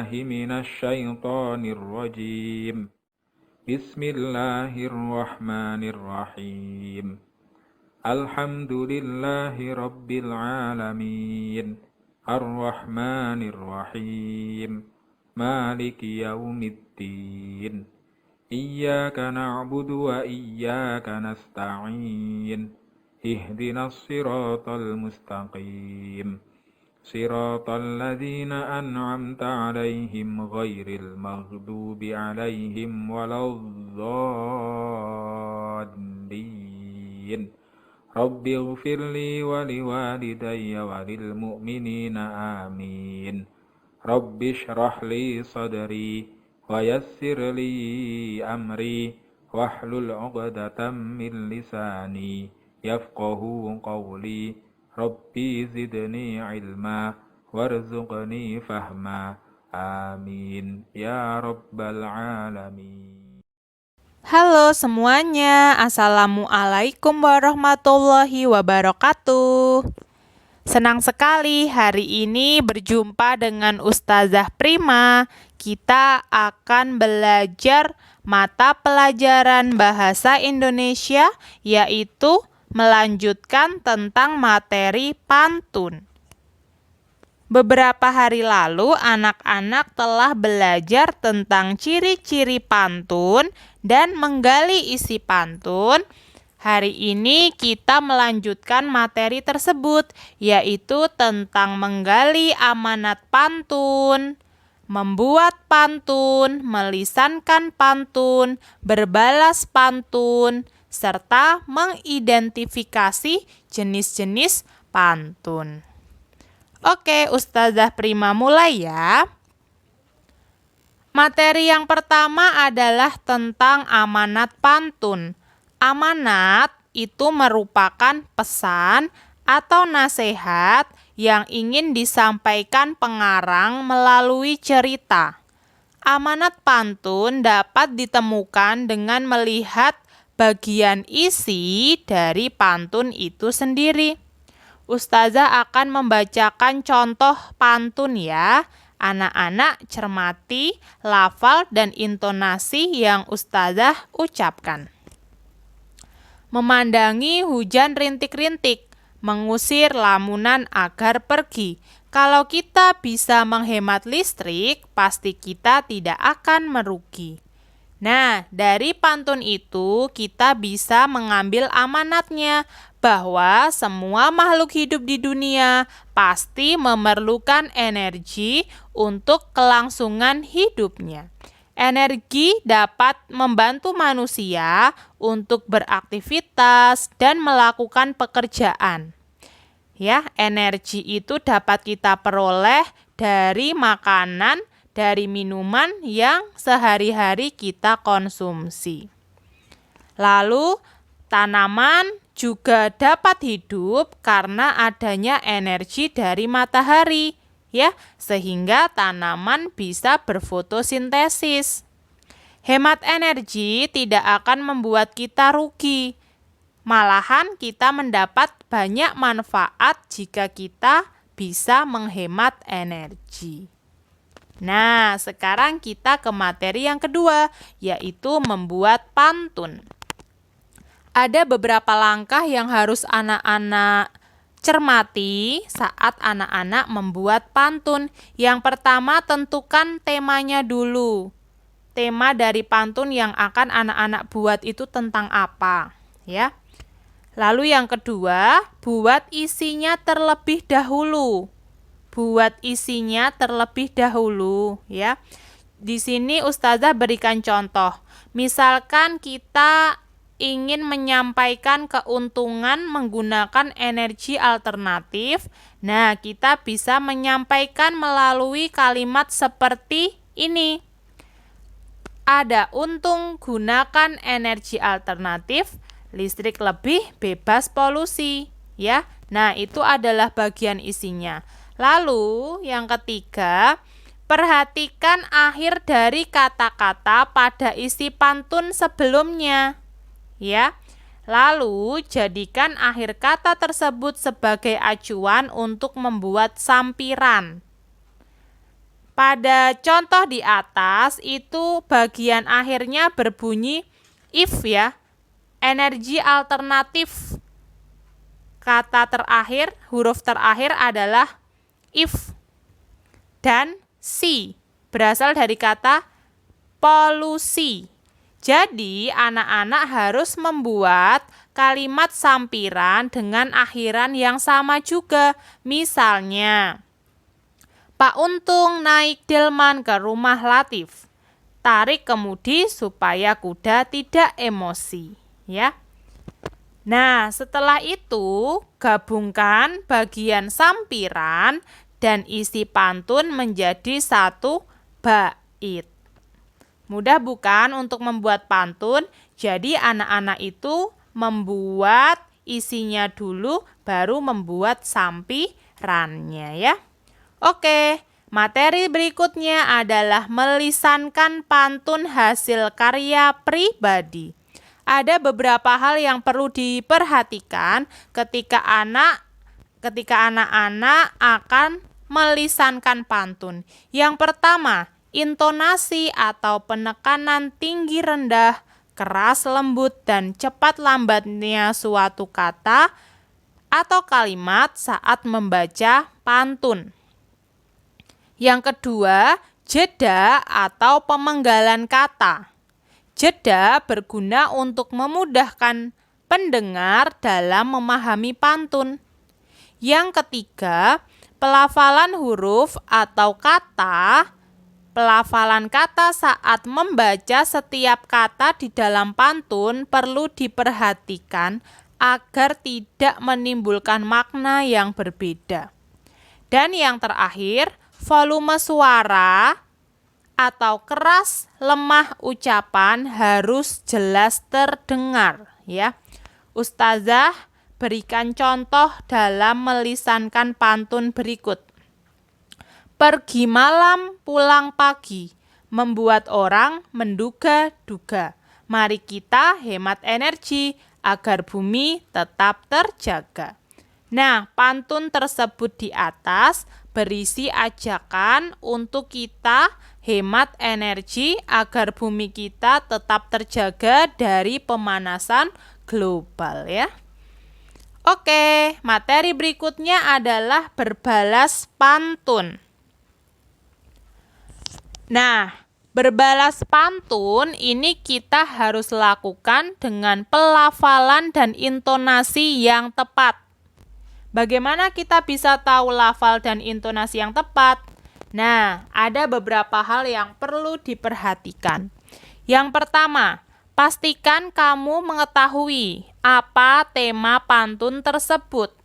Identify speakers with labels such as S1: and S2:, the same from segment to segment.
S1: بالله من الشيطان الرجيم بسم الله الرحمن الرحيم الحمد لله رب العالمين الرحمن الرحيم مالك يوم الدين إياك نعبد وإياك نستعين اهدنا الصراط المستقيم صراط الذين أنعمت عليهم غير المغضوب عليهم ولا الضالين رب اغفر لي ولوالدي وللمؤمنين آمين رب اشرح لي صدري ويسر لي أمري واحلل عقدة من لساني يفقه قولي ربي زدني علما وارزقني فهما آمين يا رب العالمين.
S2: Halo semuanya, Assalamualaikum warahmatullahi wabarakatuh. Senang sekali hari ini berjumpa dengan Ustazah Prima. Kita akan belajar mata pelajaran bahasa Indonesia, yaitu melanjutkan tentang materi pantun. Beberapa hari lalu anak-anak telah belajar tentang ciri-ciri pantun dan menggali isi pantun. Hari ini kita melanjutkan materi tersebut, yaitu tentang menggali amanat pantun, membuat pantun, melisankan pantun, berbalas pantun, serta mengidentifikasi jenis-jenis pantun. Oke, Ustazah Prima mulai ya. Materi yang pertama adalah tentang amanat pantun. Amanat itu merupakan pesan atau nasihat yang ingin disampaikan pengarang melalui cerita. Amanat pantun dapat ditemukan dengan melihat bagian isi dari pantun itu sendiri. Ustazah akan membacakan contoh pantun ya. Anak-anak cermati lafal dan intonasi yang Ustazah ucapkan. Memandangi hujan rintik-rintik, mengusir lamunan agar pergi. Kalau kita bisa menghemat listrik, pasti kita tidak akan merugi. Nah, dari pantun itu kita bisa mengambil amanatnya bahwa semua makhluk hidup di dunia pasti memerlukan energi untuk kelangsungan hidupnya. Energi dapat membantu manusia untuk beraktivitas dan melakukan pekerjaan. Ya, energi itu dapat kita peroleh dari makanan, dari minuman yang sehari-hari kita konsumsi. Lalu, tanaman juga dapat hidup karena adanya energi dari matahari, ya, sehingga tanaman bisa berfotosintesis. Hemat energi tidak akan membuat kita rugi. Malahan kita mendapat banyak manfaat jika kita bisa menghemat energi. Nah, sekarang kita ke materi yang kedua, yaitu membuat pantun. Ada beberapa langkah yang harus anak-anak cermati saat anak-anak membuat pantun. Yang pertama, tentukan temanya dulu. Tema dari pantun yang akan anak-anak buat itu tentang apa, ya. Lalu yang kedua, buat isinya terlebih dahulu. Buat isinya terlebih dahulu, ya. Di sini Ustazah berikan contoh. Misalkan kita ingin menyampaikan keuntungan menggunakan energi alternatif. Nah, kita bisa menyampaikan melalui kalimat seperti ini. Ada untung gunakan energi alternatif, listrik lebih, bebas polusi, ya. Nah, itu adalah bagian isinya. Lalu yang ketiga, perhatikan akhir dari kata-kata pada isi pantun sebelumnya, ya. Lalu jadikan akhir kata tersebut sebagai acuan untuk membuat sampiran. Pada contoh di atas itu bagian akhirnya berbunyi if ya. Energi alternatif kata terakhir, huruf terakhir adalah if. Dan C berasal dari kata polusi. Jadi anak-anak harus membuat kalimat sampiran dengan akhiran yang sama juga. Misalnya, Pak Untung naik delman ke rumah Latif. Tarik kemudi supaya kuda tidak emosi, ya. Nah, setelah itu gabungkan bagian sampiran dan isi pantun menjadi satu bait. Mudah bukan untuk membuat pantun? Jadi anak-anak itu membuat isinya dulu baru membuat sampirannya ya. Oke, materi berikutnya adalah melisankan pantun hasil karya pribadi. Ada beberapa hal yang perlu diperhatikan ketika anak-anak akan melisankan pantun. Yang pertama, intonasi atau penekanan tinggi rendah, keras lembut dan cepat lambatnya suatu kata atau kalimat saat membaca pantun. Yang kedua, jeda atau pemenggalan kata. Jeda berguna untuk memudahkan pendengar dalam memahami pantun. Yang ketiga, pelafalan huruf atau kata. Pelafalan kata saat membaca setiap kata di dalam pantun perlu diperhatikan agar tidak menimbulkan makna yang berbeda. Dan yang terakhir, volume suara atau keras lemah ucapan harus jelas terdengar ya. Ustazah berikan contoh dalam melisankan pantun berikut. Pergi malam pulang pagi membuat orang menduga-duga. Mari kita hemat energi agar bumi tetap terjaga. Nah, pantun tersebut di atas berisi ajakan untuk kita hemat energi agar bumi kita tetap terjaga dari pemanasan global ya. Oke, materi berikutnya adalah berbalas pantun. Nah, berbalas pantun ini kita harus lakukan dengan pelafalan dan intonasi yang tepat. Bagaimana kita bisa tahu lafal dan intonasi yang tepat? Nah, ada beberapa hal yang perlu diperhatikan. Yang pertama, pastikan kamu mengetahui apa tema pantun tersebut.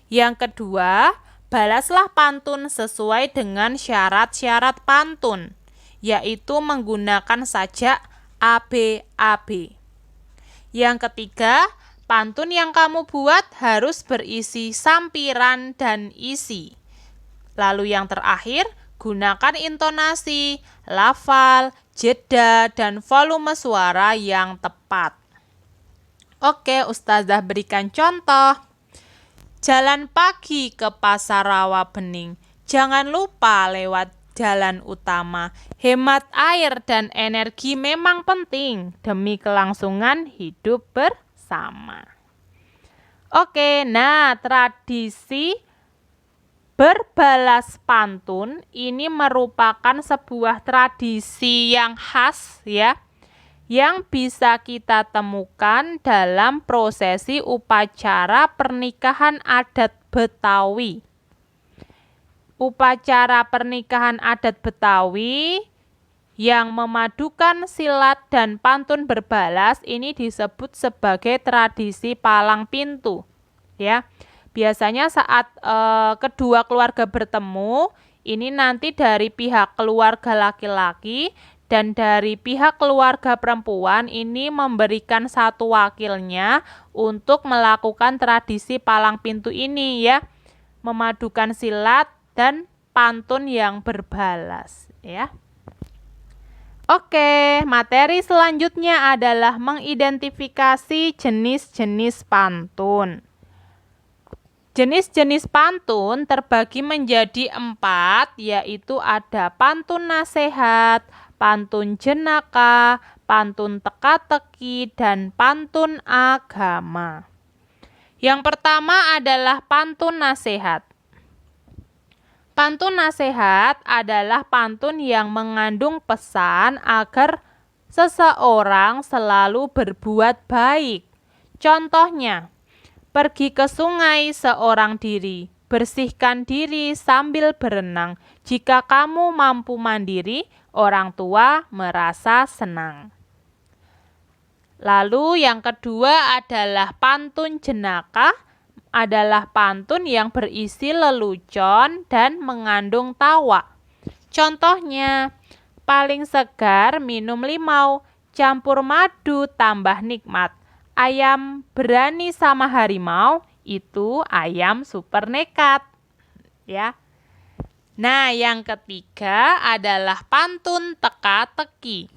S2: Yang kedua, balaslah pantun sesuai dengan syarat-syarat pantun, yaitu menggunakan sajak ABAB. Yang ketiga, pantun yang kamu buat harus berisi sampiran dan isi. Lalu yang terakhir, gunakan intonasi, lafal, jeda, dan volume suara yang tepat. Oke, Ustazah berikan contoh. Jalan pagi ke pasar rawa bening. Jangan lupa lewat jalan utama. Hemat air dan energi memang penting demi kelangsungan hidup bersama. Oke, nah tradisi berbalas pantun ini merupakan sebuah tradisi yang khas ya, yang bisa kita temukan dalam prosesi upacara pernikahan adat Betawi. Upacara pernikahan adat Betawi yang memadukan silat dan pantun berbalas ini disebut sebagai tradisi palang pintu ya. Biasanya saat kedua keluarga bertemu, ini nanti dari pihak keluarga laki-laki dan dari pihak keluarga perempuan ini memberikan satu wakilnya untuk melakukan tradisi palang pintu ini ya, memadukan silat dan pantun yang berbalas ya. Oke, materi selanjutnya adalah mengidentifikasi jenis-jenis pantun. Jenis-jenis pantun terbagi menjadi 4, yaitu ada pantun nasihat, pantun jenaka, pantun teka-teki, dan pantun agama. Yang pertama adalah pantun nasihat. Pantun nasihat adalah pantun yang mengandung pesan agar seseorang selalu berbuat baik. Contohnya, pergi ke sungai seorang diri, bersihkan diri sambil berenang. Jika kamu mampu mandiri, orang tua merasa senang. Lalu yang kedua adalah pantun jenaka, adalah pantun yang berisi lelucon dan mengandung tawa. Contohnya, paling segar minum limau, campur madu tambah nikmat. Ayam berani sama harimau, itu ayam super nekat. Ya. Nah, yang ketiga adalah pantun teka-teki.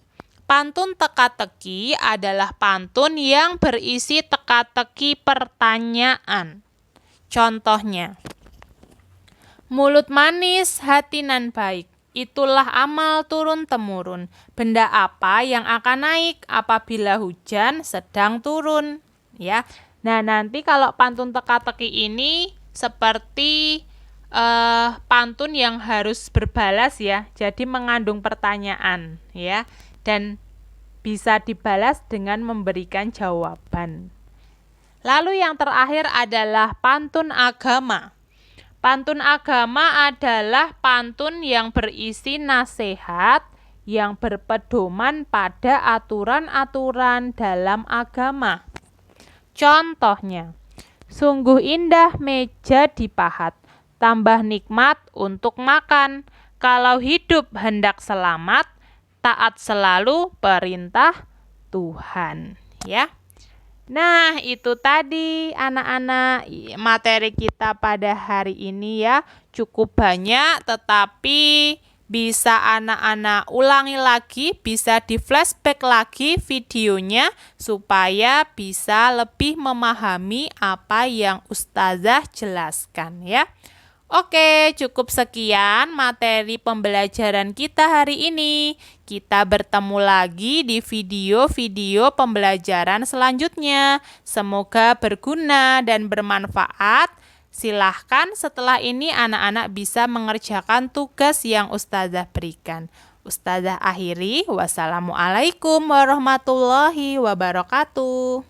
S2: Pantun teka-teki adalah pantun yang berisi teka-teki pertanyaan. Contohnya, mulut manis, hati nan baik. Itulah amal turun-temurun. Benda apa yang akan naik apabila hujan sedang turun? Ya. Nah, nanti kalau pantun teka-teki ini seperti pantun yang harus berbalas ya. Jadi mengandung pertanyaan ya. Dan bisa dibalas dengan memberikan jawaban. Lalu yang terakhir adalah pantun agama. Pantun agama adalah pantun yang berisi nasihat yang berpedoman pada aturan-aturan dalam agama. Contohnya, sungguh indah meja dipahat, tambah nikmat untuk makan. Kalau hidup hendak selamat, taat selalu perintah Tuhan. Ya. Nah, itu tadi anak-anak materi kita pada hari ini ya. Cukup banyak, tetapi bisa anak-anak ulangi lagi, bisa di flashback lagi videonya supaya bisa lebih memahami apa yang Ustazah jelaskan ya. Oke, cukup sekian materi pembelajaran kita hari ini. Kita bertemu lagi di video-video pembelajaran selanjutnya. Semoga berguna dan bermanfaat. Silahkan setelah ini anak-anak bisa mengerjakan tugas yang Ustazah berikan. Ustazah akhiri, wassalamualaikum warahmatullahi wabarakatuh.